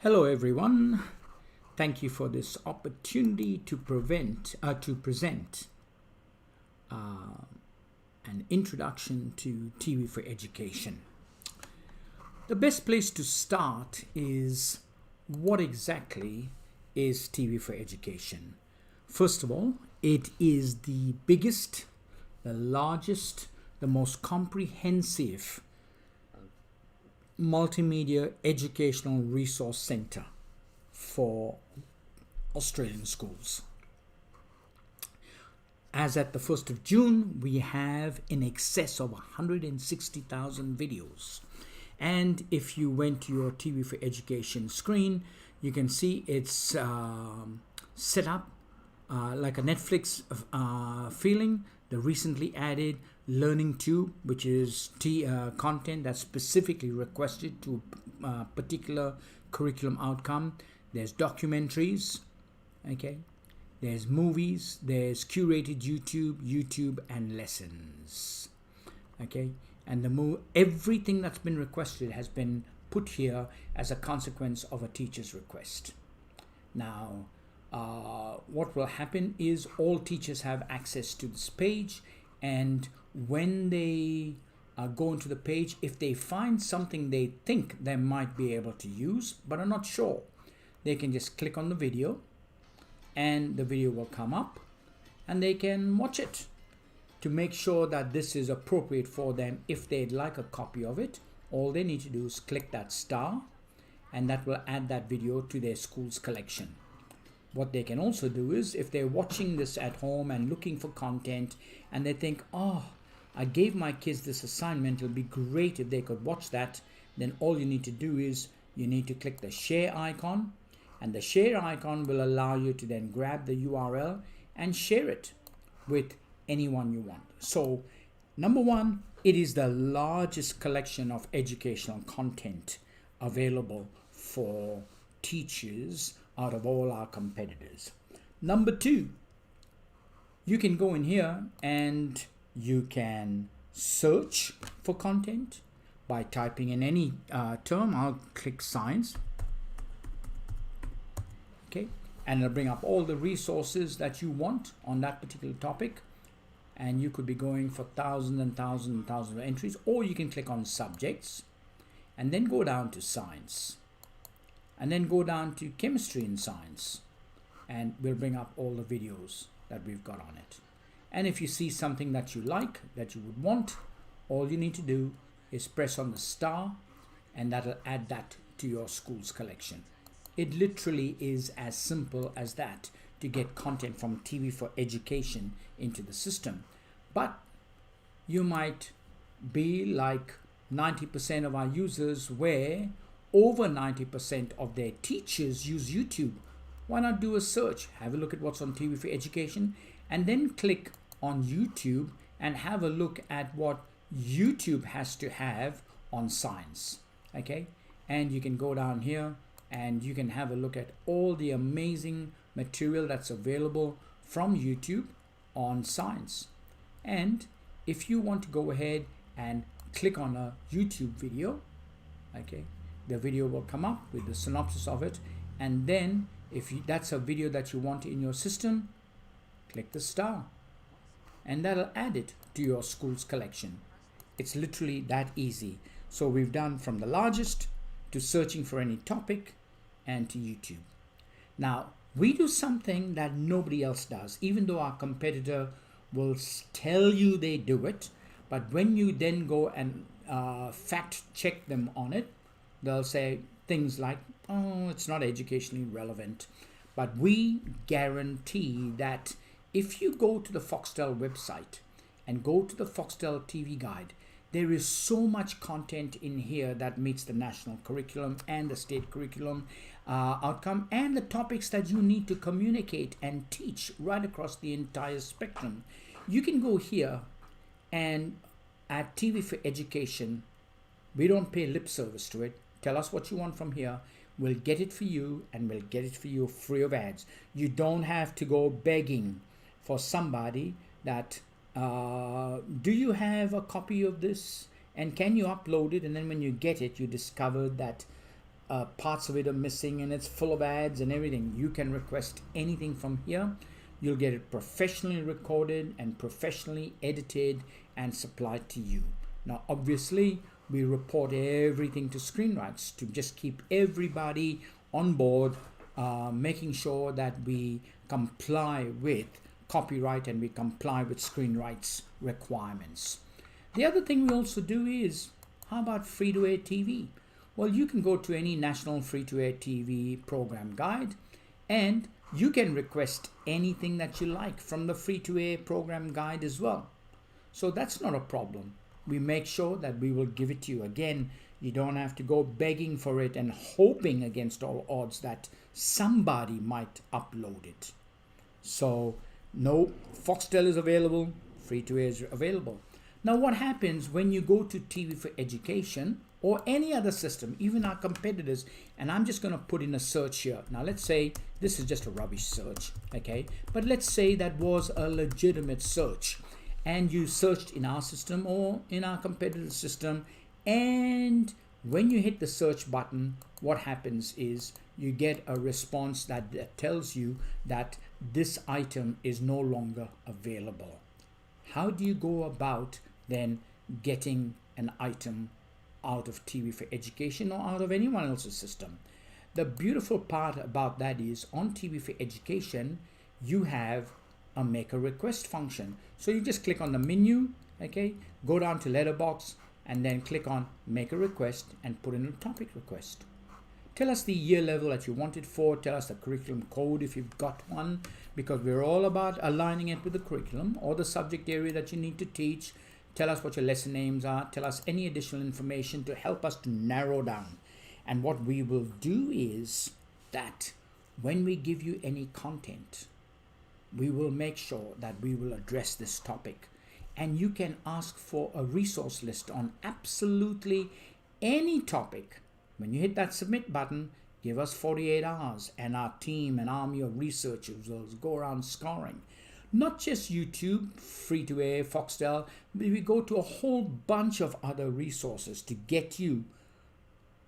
Hello everyone. Thank you for this opportunity to present an introduction to TV4Education. The best place to start is what exactly is TV4Education. First of all, it is the biggest, the largest, the most comprehensive multimedia educational resource center for Australian schools. As at the 1st of June, we have in excess of 160,000 videos. And if you went to your TV4Education screen, you can see it's set up like a Netflix feeling. The recently added Learning Tube, which is content that's specifically requested to a particular curriculum outcome. There's documentaries, okay? There's movies, there's curated YouTube, and lessons, okay? And everything that's been requested has been put here as a consequence of a teacher's request. Now, what will happen is all teachers have access to this page, and when they go into the page, if they find something they think they might be able to use but are not sure, they can just click on the video and the video will come up and they can watch it to make sure that this is appropriate for them. If they'd like a copy of it, all they need to do is click that star and that will add that video to their school's collection. What they can also do is, if they're watching this at home and looking for content and they think, oh, I gave my kids this assignment, it'll be great if they could watch that, then all you need to do is you need to click the share icon, and the share icon will allow you to then grab the URL and share it with anyone you want. So, number one, it is the largest collection of educational content available for teachers out of all our competitors. Number two, you can go in here and you can search for content by typing in any term. I'll click science, okay, and it'll bring up all the resources that you want on that particular topic, and you could be going for thousands and thousands and thousands of entries, or you can click on subjects and then go down to science, and then go down to chemistry and science, and we'll bring up all the videos that we've got on it. And if you see something that you like, that you would want, all you need to do is press on the star and that'll add that to your school's collection. It literally is as simple as that to get content from TV4Education into the system. But you might be like 90% of our users, where over 90% of their teachers use YouTube. Why not do a search, have a look at what's on TV4Education, and then click on YouTube and have a look at what YouTube has to have on science, okay? And you can go down here and you can have a look at all the amazing material that's available from YouTube on science. And if you want to go ahead and click on a YouTube video, okay, the video will come up with the synopsis of it, and then if that's a video that you want in your system, click the star and that'll add it to your school's collection. It's literally that easy. So we've done from the largest to searching for any topic and to YouTube. Now we do something that nobody else does, even though our competitor will tell you they do it, but when you then go and fact check them on it, they'll say things like, oh, it's not educationally relevant. But we guarantee that if you go to the Foxtel website and go to the Foxtel TV guide, there is so much content in here that meets the national curriculum and the state curriculum outcome, and the topics that you need to communicate and teach right across the entire spectrum. You can go here, and at TV4Education, we don't pay lip service to it. Tell us what you want from here. We'll get it for you, and we'll get it for you free of ads. You don't have to go begging for somebody that, do you have a copy of this? And can you upload it? And then when you get it, you discover that parts of it are missing and it's full of ads and everything, you can request anything from here. You'll get it professionally recorded and professionally edited and supplied to you. Now, obviously, we report everything to Screenwrites to just keep everybody on board, making sure that we comply with copyright and we comply with Screenwrites requirements. The other thing we also do is, how about free-to-air TV? Well, you can go to any national free-to-air TV program guide and you can request anything that you like from the free-to-air program guide as well. So that's not a problem. We make sure that we will give it to you. Again, you don't have to go begging for it and hoping against all odds that somebody might upload it. So no, Foxtel is available, free-to-air is available. Now what happens when you go to TV4Education or any other system, even our competitors, and I'm just going to put in a search here. Now let's say this is just a rubbish search, okay? But let's say that was a legitimate search and you searched in our system or in our competitor system, and when you hit the search button, what happens is you get a response that tells you that this item is no longer available. How do you go about then getting an item out of TV4Education or out of anyone else's system? The beautiful part about that is on TV4Education, you have a make a request function. So you just click on the menu, okay, go down to letterbox and then click on make a request and put in a topic request. Tell us the year level that you want it for. Tell us the curriculum code if you've got one, because we're all about aligning it with the curriculum or the subject area that you need to teach. Tell us what your lesson names are. Tell us any additional information to help us to narrow down. And what we will do is that when we give you any content, we will make sure that we will address this topic. And you can ask for a resource list on absolutely any topic. When you hit that submit button, give us 48 hours and our team and army of researchers will go around scouring. Not just YouTube, free-to-air, Foxtel, but we go to a whole bunch of other resources to get you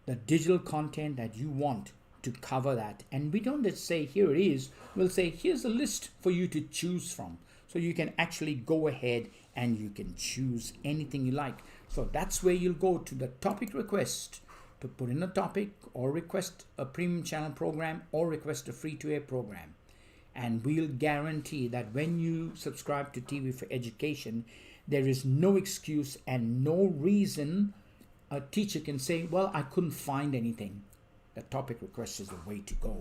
the digital content that you want to cover that. And we don't just say here it is, we'll say here's a list for you to choose from. So you can actually go ahead and you can choose anything you like. So that's where you'll go to the topic request to put in a topic or request a premium channel program or request a free-to-air program. And we'll guarantee that when you subscribe to TV4Education, there is no excuse and no reason a teacher can say, well, I couldn't find anything. The topic request is the way to go.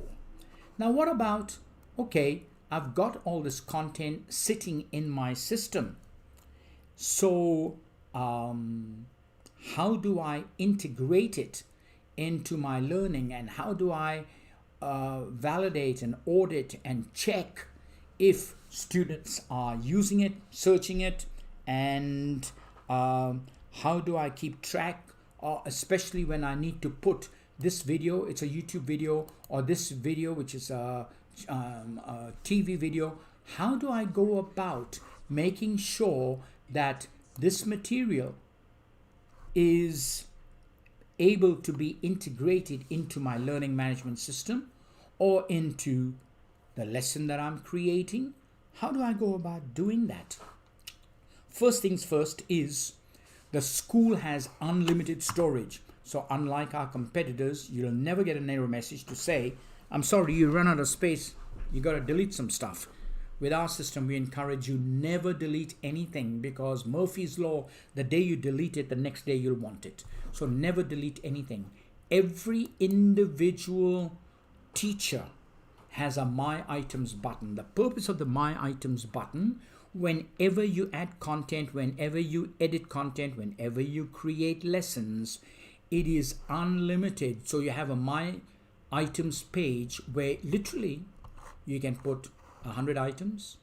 Now, what about, okay, I've got all this content sitting in my system. So how do I integrate it into my learning, and how do I validate and audit and check if students are using it, searching it, and how do I keep track, especially when I need to put this video, it's a YouTube video, or this video which is a TV video. How do I go about making sure that this material is able to be integrated into my learning management system or into the lesson that I'm creating? How do I go about doing that? First things first is the school has unlimited storage. So unlike our competitors, you'll never get an error message to say, I'm sorry, you run out of space, you got to delete some stuff. With our system, we encourage you never delete anything, because Murphy's Law, the day you delete it, the next day you'll want it. So never delete anything. Every individual teacher has a My Items button. The purpose of the My Items button, whenever you add content, whenever you edit content, whenever you create lessons, it is unlimited. So you have a My Items page where literally you can put 100 items,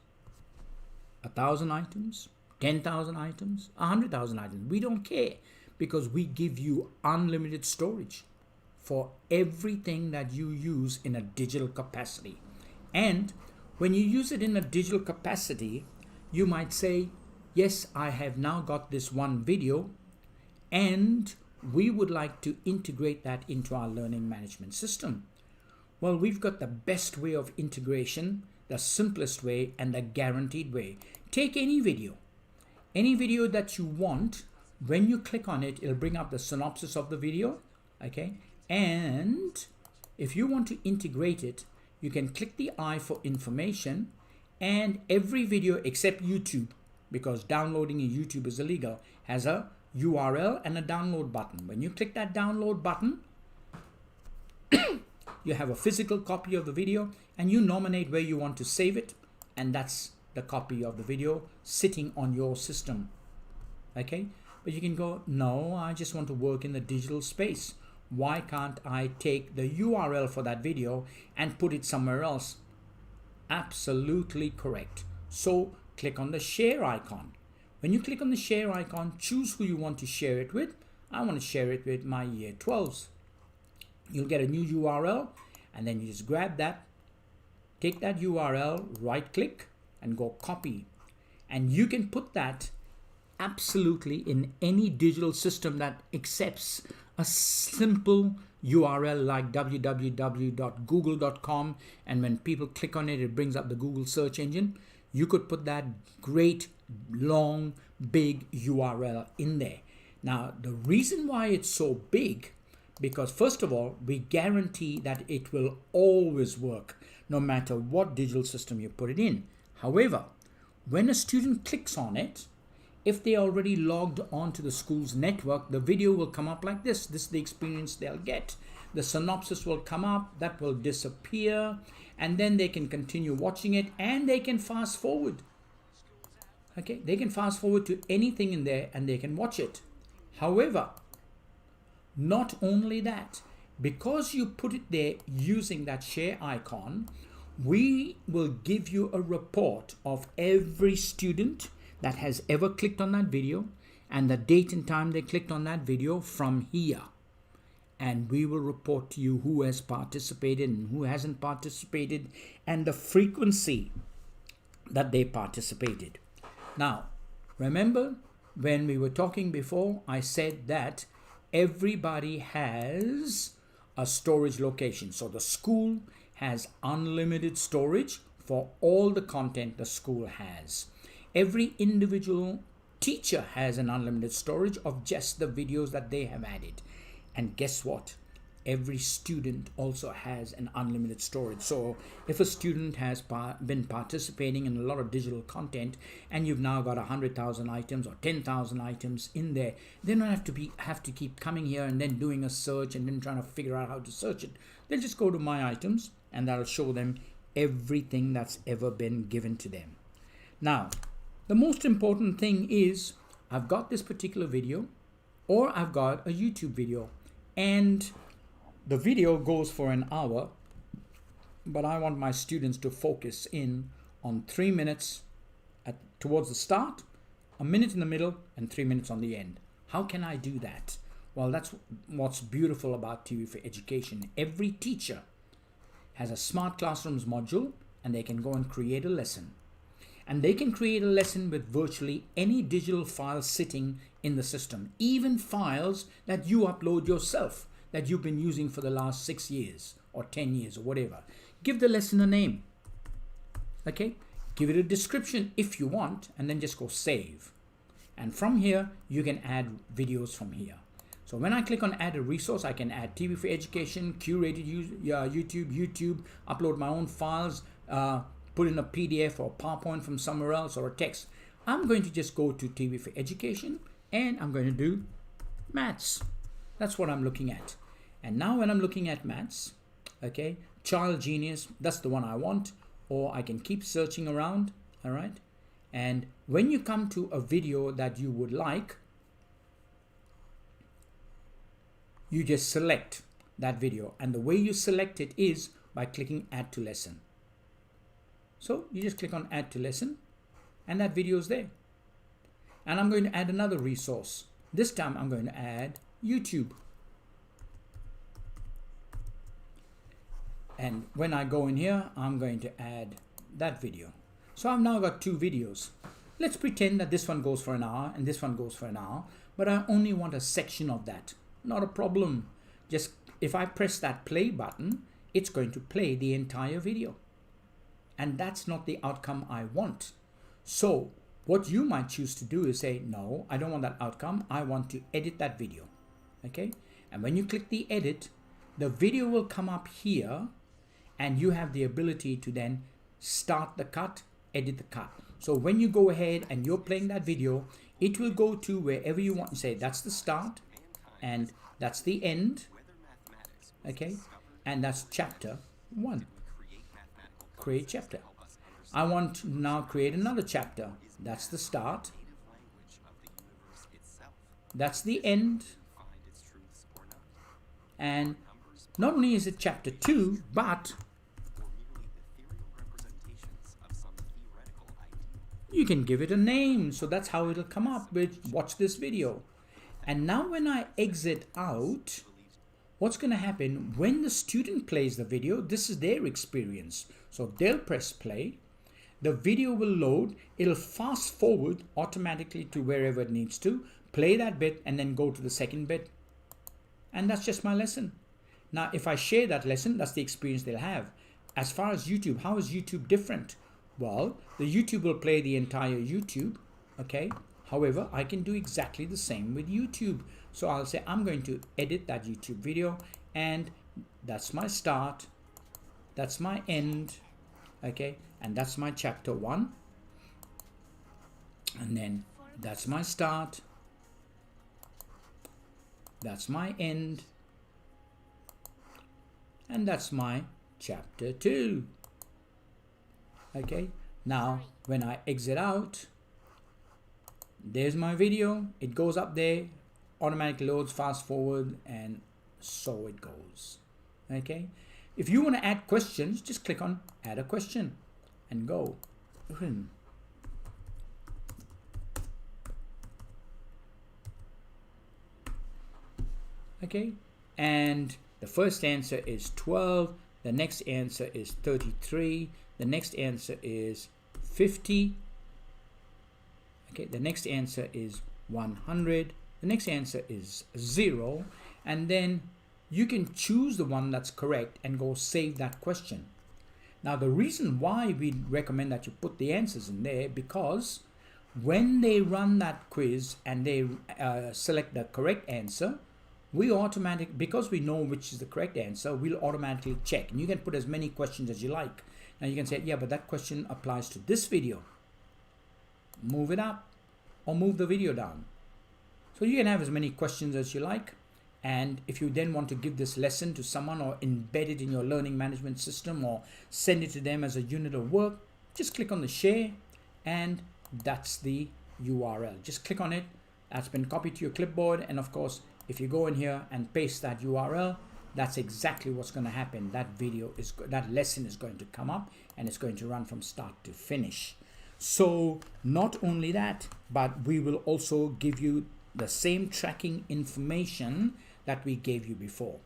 1,000 items, 10,000 items, 100,000 items. We don't care, because we give you unlimited storage for everything that you use in a digital capacity. And when you use it in a digital capacity, you might say, yes, I have now got this one video, and we would like to integrate that into our learning management system. Well, we've got the best way of integration, the simplest way, and the guaranteed way. Take any video that you want. When you click on it, it'll bring up the synopsis of the video, okay? And if you want to integrate it, you can click the I for information, and every video except YouTube, because downloading in YouTube is illegal, has a URL and a download button. When you click that download button, you have a physical copy of the video, and you nominate where you want to save it, and that's the copy of the video sitting on your system, okay? But you can go, no, I just want to work in the digital space. Why can't I take the URL for that video and put it somewhere else? Absolutely correct. So click on the share icon. When you click on the share icon, choose who you want to share it with. I want to share it with my year 12s. You'll get a new URL, and then you just grab that, take that URL, right click, and go copy. And you can put that absolutely in any digital system that accepts a simple URL like www.google.com, and when people click on it, it brings up the Google search engine. You could put that great, long, big URL in there. Now, the reason why it's so big, because first of all, we guarantee that it will always work, no matter what digital system you put it in. However, when a student clicks on it, if they already logged onto the school's network, the video will come up like this. This is the experience they'll get. The synopsis will come up, that will disappear, and then they can continue watching it, and they can fast forward. Okay, they can fast forward to anything in there and they can watch it. However, not only that, because you put it there using that share icon, we will give you a report of every student that has ever clicked on that video and the date and time they clicked on that video from here. And we will report to you who has participated and who hasn't participated and the frequency that they participated. Now, remember when we were talking before, I said that everybody has a storage location. So the school has unlimited storage for all the content the school has. Every individual teacher has an unlimited storage of just the videos that they have added. And guess what? Every student also has an unlimited storage. So if a student has been participating in a lot of digital content and you've now got 100,000 items or 10,000 items in there, they don't have to keep coming here and then doing a search and then trying to figure out how to search it. They'll just go to My Items and that'll show them everything that's ever been given to them. Now, the most important thing is I've got this particular video or I've got a YouTube video and the video goes for an hour, but I want my students to focus in on 3 minutes towards the start, a minute in the middle, and 3 minutes on the end. How can I do that? Well, that's what's beautiful about TV4Education. Every teacher has a Smart Classrooms module, and they can go and create a lesson. And they can create a lesson with virtually any digital file sitting in the system, even files that you upload yourself, that you've been using for the last 6 years or 10 years or whatever. Give the lesson a name, okay? Give it a description if you want, and then just go save. And from here, you can add videos from here. So when I click on add a resource, I can add TV4Education, curated YouTube, upload my own files, put in a PDF or PowerPoint from somewhere else or a text. I'm going to just go to TV4Education and I'm going to do maths. That's what I'm looking at. And now when I'm looking at maths, okay, Child Genius, that's the one I want, or I can keep searching around, all right? And when you come to a video that you would like, you just select that video. And the way you select it is by clicking add to lesson. So you just click on add to lesson and that video is there. And I'm going to add another resource. This time I'm going to add YouTube. And when I go in here, I'm going to add that video. So I've now got 2 videos. Let's pretend that this one goes for an hour and this one goes for an hour, but I only want a section of that. Not a problem. Just if I press that play button, it's going to play the entire video. And that's not the outcome I want. So what you might choose to do is say, no, I don't want that outcome. I want to edit that video. Okay. And when you click the edit, the video will come up here and you have the ability to then start the cut, edit the cut. So when you go ahead and you're playing that video, it will go to wherever you want and say that's the start and that's the end. Okay. And that's chapter 1. Create chapter. I want to now create another chapter. That's the start. That's the end. And not only is it chapter 2, but you can give it a name. So that's how it'll come up with watch this video. And now when I exit out, what's going to happen when the student plays the video? This is their experience. So they'll press play. The video will load. It'll fast forward automatically to wherever it needs to. Play that bit and then go to the second bit. And that's just my lesson. Now, if I share that lesson, that's the experience they'll have. As far as YouTube, how is YouTube different? Well, the YouTube will play the entire YouTube. Okay. However, I can do exactly the same with YouTube. So I'll say I'm going to edit that YouTube video and that's my start. That's my end. Okay. And that's my chapter 1. And then that's my start. That's my end. And that's my chapter 2. Okay. Now, when I exit out, there's my video. It goes up there, automatically loads, fast forward, and so it goes. Okay. If you want to add questions, just click on add a question and go. Okay. And the first answer is 12. The next answer is 33. The next answer is 50. Okay, the next answer is 100. The next answer is 0. And then you can choose the one that's correct and go save that question. Now, the reason why we recommend that you put the answers in there, because when they run that quiz and they select the correct answer, because we know which is the correct answer, we'll automatically check. And you can put as many questions as you like. Now you can say, yeah, but that question applies to this video. Move it up or move the video down. So you can have as many questions as you like. And if you then want to give this lesson to someone or embed it in your learning management system or send it to them as a unit of work, just click on the share and that's the URL. Just click on it. That's been copied to your clipboard. And of course, if you go in here and paste that URL, that's exactly what's going to happen. That lesson is going to come up and it's going to run from start to finish. So not only that, but we will also give you the same tracking information that we gave you before.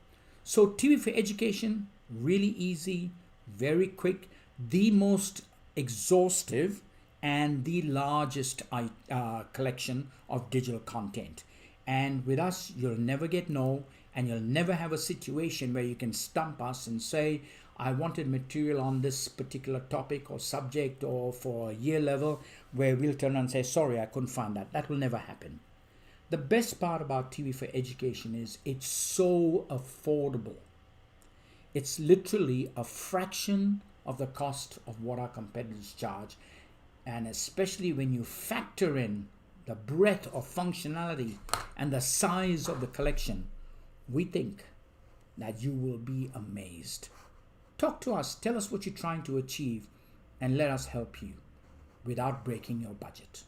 So TV4Education, really easy, very quick, the most exhaustive and the largest collection of digital content. And with us, you'll never get no, and you'll never have a situation where you can stump us and say, I wanted material on this particular topic or subject or for a year level, where we'll turn and say, sorry, I couldn't find that. That will never happen. The best part about TV4Education is it's so affordable. It's literally a fraction of the cost of what our competitors charge. And especially when you factor in the breadth of functionality and the size of the collection, we think that you will be amazed. Talk to us, tell us what you're trying to achieve, and let us help you without breaking your budget.